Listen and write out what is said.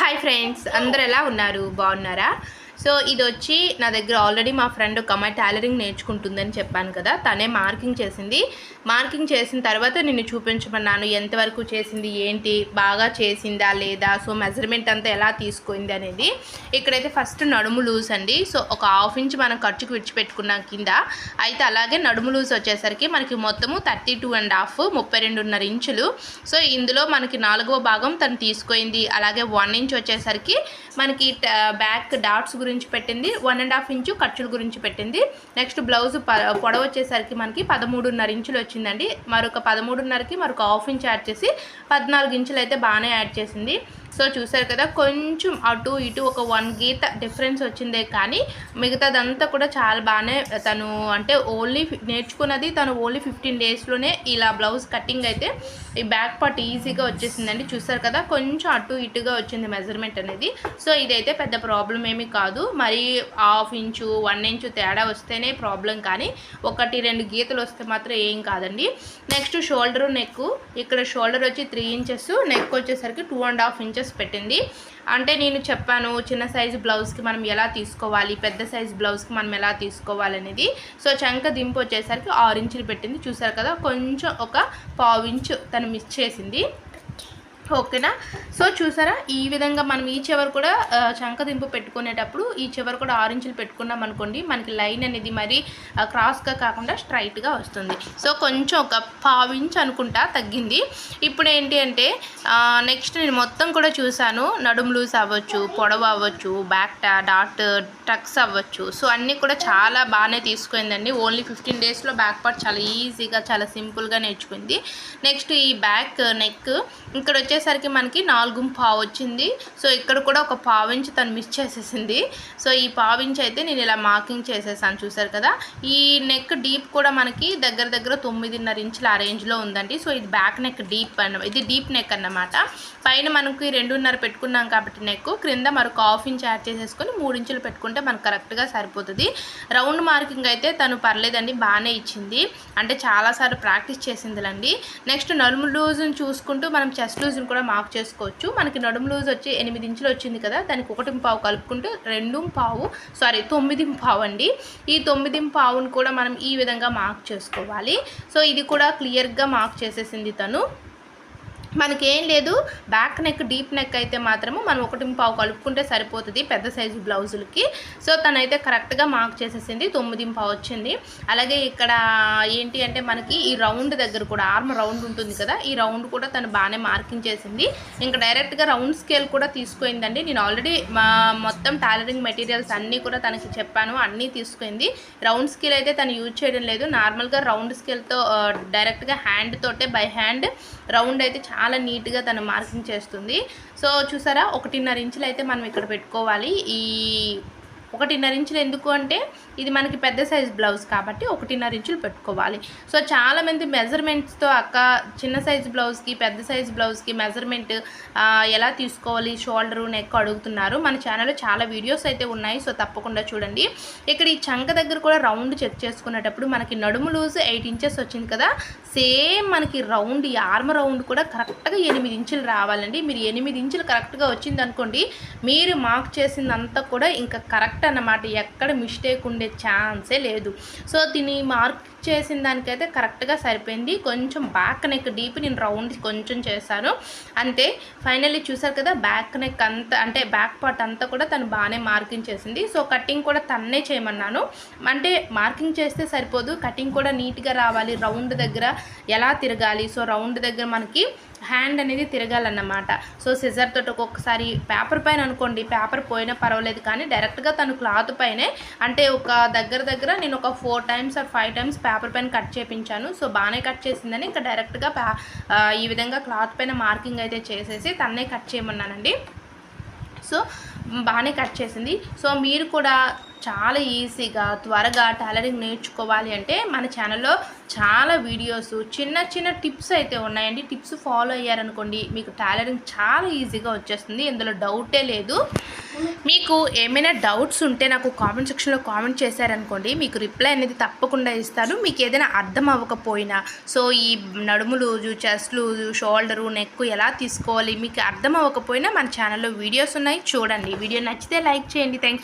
Hi friends, అందరు ఎలా ఉన్నారు? బాగున్నారా? సో ఇది వచ్చి నా దగ్గర ఆల్రెడీ మా ఫ్రెండ్ ఒక అమ్మాయి టైలరింగ్ నేర్చుకుంటుందని చెప్పాను కదా, తనే మార్కింగ్ చేసింది. మార్కింగ్ చేసిన తర్వాత నిన్ను చూపించమన్నాను ఎంతవరకు చేసింది, ఏంటి, బాగా చేసిందా లేదా, సో మెజర్మెంట్ అంతా ఎలా తీసుకుంది అనేది. ఇక్కడైతే ఫస్ట్ నడుము లూజ్ అండి. సో ఒక ½ ఇంచ్ మనం ఖర్చుకు విడిచిపెట్టుకున్నాం కింద. అయితే అలాగే నడుము లూజ్ వచ్చేసరికి మనకి మొత్తము 32.5 32.5 ఇంచులు. సో ఇందులో మనకి 4వ భాగం తను తీసుకుంది. అలాగే 1 ఇంచ్ వచ్చేసరికి మనకి బ్యాక్ డాట్స్ గురించి పెట్టింది, 1.5 ఇంచు ఖర్చుల గురించి పెట్టింది. నెక్స్ట్ బ్లౌజ్ పొడవు వచ్చేసరికి మనకి 13.5 ఇంచులు వచ్చిందండి. మరొక 13.5కి మరొక ½ ఇంచ్ యాడ్ చేసి 14 ఇంచులు అయితే బాగానే యాడ్ చేసింది. సో చూసారు కదా, కొంచెం అటు ఇటు ఒక 1 గీత డిఫరెన్స్ వచ్చిందే, కానీ మిగతాదంతా కూడా చాలా బాగానే తను అంటే ఓన్లీ నేర్చుకున్నది తను ఓన్లీ 15 డేస్లోనే ఇలా బ్లౌజ్ కటింగ్ అయితే ఈ బ్యాక్ పార్ట్ ఈజీగా వచ్చేసిందండి. చూసారు కదా, కొంచెం అటు ఇటుగా వచ్చింది మెజర్మెంట్ అనేది. సో ఇదైతే పెద్ద ప్రాబ్లం ఏమీ కాదు. మరి ½ ఇంచు 1 ఇంచు తేడా వస్తేనే ప్రాబ్లం, కానీ 1-2 గీతలు వస్తే మాత్రం ఏం కాదండి. Next shoulder neck. ఇక్కడ షోల్డర్ వచ్చి 3 ఇంచెస్, నెక్ వచ్చేసరికి 2.5 ఇంచెస్ పెట్టింది. అంటే నేను చెప్పాను చిన్న సైజు బ్లౌజ్కి మనం ఎలా తీసుకోవాలి, పెద్ద సైజు బ్లౌజ్కి మనం ఎలా తీసుకోవాలి అనేది. సో చంక దింపు వచ్చేసరికి 6 ఇంచులు పెట్టింది. చూసారు కదా, కొంచెం ఒక ½ ఇంచు తను మిస్ చేసింది. ఓకేనా? సో చూసారా, ఈ విధంగా మనం ఈ చివరి కూడా చంక దింపు పెట్టుకునేటప్పుడు ఈ చివరి కూడా 6 ఇంచులు పెట్టుకున్నాం అనుకోండి, మనకి లైన్ అనేది మరి క్రాస్గా కాకుండా స్ట్రైట్గా వస్తుంది. సో కొంచెం ఒక ½ ఇంచ్ అనుకుంటా తగ్గింది. ఇప్పుడు ఏంటి అంటే నెక్స్ట్ నేను మొత్తం కూడా చూశాను. నడుము లూజ్ అవ్వచ్చు, పొడవు అవ్వచ్చు, బ్యాక్ డాట్ టక్స్ అవ్వచ్చు. సో అన్నీ కూడా చాలా బాగానే తీసుకుందండి. ఓన్లీ 15 డేస్లో బ్యాక్ పార్ట్ చాలా ఈజీగా చాలా సింపుల్గా నేర్చుకుంది. నెక్స్ట్ ఈ బ్యాక్ నెక్ ఇక్కడ వచ్చేసరికి మనకి 4.5 వచ్చింది. సో ఇక్కడ కూడా ఒక ½ ఇంచ్ తను మిస్ చేసేసింది. సో ఈ ½ ఇంచ్ అయితే నేను ఇలా మార్కింగ్ చేసేసాను. చూసారు కదా, ఈ నెక్ డీప్ కూడా మనకి దగ్గర 9.5 ఇంచుల ఆ రేంజ్లో ఉందండి. సో ఇది బ్యాక్ నెక్ డీప్ ఇది డీప్ నెక్ అన్నమాట. పైన మనకి 2.5 పెట్టుకున్నాం కాబట్టి నెక్ క్రింద మరొక ½ ఇంచ్ యాడ్ చేసేసుకొని 3 ఇంచులు పెట్టుకుంటే మనకు కరెక్ట్గా సరిపోతుంది. రౌండ్ మార్కింగ్ అయితే తను పర్లేదండి, బాగానే ఇచ్చింది. అంటే చాలాసార్లు ప్రాక్టీస్ చేసిందిలండి. నెక్స్ట్ నడుము లూజ్ని చూసుకుంటూ మనం చెస్ట్ లూజ్ని కూడా మార్క్ చేసుకోవచ్చు. మనకి నడుము లూజ్ వచ్చి 8 ఇంచులు వచ్చింది కదా, దానికి 1.5 కలుపుకుంటే 9.5 అండి. ఈ 9.5ని కూడా మనం ఈ విధంగా మార్క్ చేసుకోవాలి. సో ఇది కూడా క్లియర్గా మార్క్ చేసేసింది తను. మనకేం లేదు, బ్యాక్ నెక్ డీప్ నెక్ అయితే మాత్రము మనం 1.5 కలుపుకుంటే సరిపోతుంది పెద్ద సైజు బ్లౌజులకి. సో తనైతే కరెక్ట్గా మార్క్ చేసేసింది, 9.5 వచ్చింది. అలాగే ఇక్కడ ఏంటి అంటే మనకి ఈ రౌండ్ దగ్గర కూడా ఆర్మ్ రౌండ్ ఉంటుంది కదా, ఈ రౌండ్ కూడా తను బాగానే మార్కింగ్ చేసింది. ఇంకా డైరెక్ట్గా రౌండ్ స్కేల్ కూడా తీసుకుందండి. నేను ఆల్రెడీ మొత్తం టైలరింగ్ మెటీరియల్స్ అన్నీ కూడా తనకి చెప్పాను, అన్నీ తీసుకుంది. రౌండ్ స్కేల్ అయితే తను యూజ్ చేయడం లేదు. నార్మల్గా రౌండ్ స్కేల్తో డైరెక్ట్గా హ్యాండ్ తోటే బై హ్యాండ్ రౌండ్ అయితే చాలా నీట్గా తను మార్కింగ్ చేస్తుంది. సో చూసారా, 1.5 ఇంచులు అయితే మనం ఇక్కడ పెట్టుకోవాలి. ఈ 1.5 ఇంచులు ఎందుకు అంటే ఇది మనకి పెద్ద సైజ్ బ్లౌజ్ కాబట్టి 1.5 ఇంచులు పెట్టుకోవాలి. సో చాలామంది మెజర్మెంట్స్తో అక్క చిన్న సైజ్ బ్లౌజ్కి పెద్ద సైజ్ బ్లౌజ్కి మెజర్మెంట్ ఎలా తీసుకోవాలి, షోల్డరు నెక్ అడుగుతున్నారు. మన ఛానల్లో చాలా వీడియోస్ అయితే ఉన్నాయి, సో తప్పకుండా చూడండి. ఇక్కడ ఈ చంక దగ్గర కూడా రౌండ్ చెక్ చేసుకునేటప్పుడు మనకి నడుము లూజ్ 8 ఇంచెస్ వచ్చింది కదా, సేమ్ మనకి రౌండ్ ఈ ఆర్మ్ రౌండ్ కూడా కరెక్ట్గా 8 ఇంచులు రావాలండి. మీరు 8 ఇంచులు కరెక్ట్గా వచ్చింది అనుకోండి, మీరు మార్క్ చేసిందంతా కూడా ఇంకా కరెక్ట్ అన్నమాట, ఎక్కడ మిస్టేక్ ఉండే ఛాన్సే లేదు. సో దీన్ని మార్క్ చేసిన దానికైతే కరెక్ట్గా సరిపోయింది. కొంచెం బ్యాక్ నెక్ డీప్ నేను రౌండ్ కొంచెం చేశాను అంతే. ఫైనల్లీ చూసారు కదా, బ్యాక్ నెక్ అంతా అంటే బ్యాక్ పార్ట్ అంతా కూడా తను బాగానే మార్కింగ్ చేసింది. సో కటింగ్ కూడా తన్నే చేయమన్నాను. అంటే మార్కింగ్ చేస్తే సరిపోదు, కటింగ్ కూడా నీట్గా రావాలి. రౌండ్ దగ్గర ఎలా తిరగాలి, సో రౌండ్ దగ్గర మనకి హ్యాండ్ అనేది తిరగాలన్నమాట. సో సిజర్ తోటి ఒక్కొక్కసారి పేపర్ పైన అనుకోండి, పేపర్ పోయినా పర్వాలేదు, కానీ డైరెక్ట్గా తను క్లాత్ పైనే అంటే ఒక దగ్గర నేను ఒక 4 times or 5 times పేపర్ పైన కట్ చేయించాను. సో బాగానే కట్ చేసిందని ఇంకా డైరెక్ట్గా ఈ విధంగా క్లాత్ పైన మార్కింగ్ అయితే చేసేసి తన్నే కట్ చేయమన్నానండి. సో బాగానే కట్ చేసింది. సో మీరు కూడా చాలా ఈజీగా త్వరగా టైలరింగ్ నేర్చుకోవాలి అంటే మన ఛానల్లో చాలా వీడియోస్ చిన్న టిప్స్ అయితే ఉన్నాయండి. టిప్స్ ఫాలో అయ్యారనుకోండి మీకు టైలరింగ్ చాలా ఈజీగా వచ్చేస్తుంది, ఇందులో డౌటే లేదు. మీకు ఏమైనా డౌట్స్ ఉంటే నాకు కామెంట్ సెక్షన్లో కామెంట్ చేశారనుకోండి, మీకు రిప్లై అనేది తప్పకుండా ఇస్తాను. మీకు ఏదైనా అర్థం అవ్వకపోయినా, సో ఈ నడుము loose, chest loose, shoulder, neck ఎలా తీసుకోవాలి మీకు అర్థం అవ్వకపోయినా మన ఛానల్లో వీడియోస్ ఉన్నాయి, చూడండి. వీడియో నచ్చితే లైక్ చేయండి. Thanks for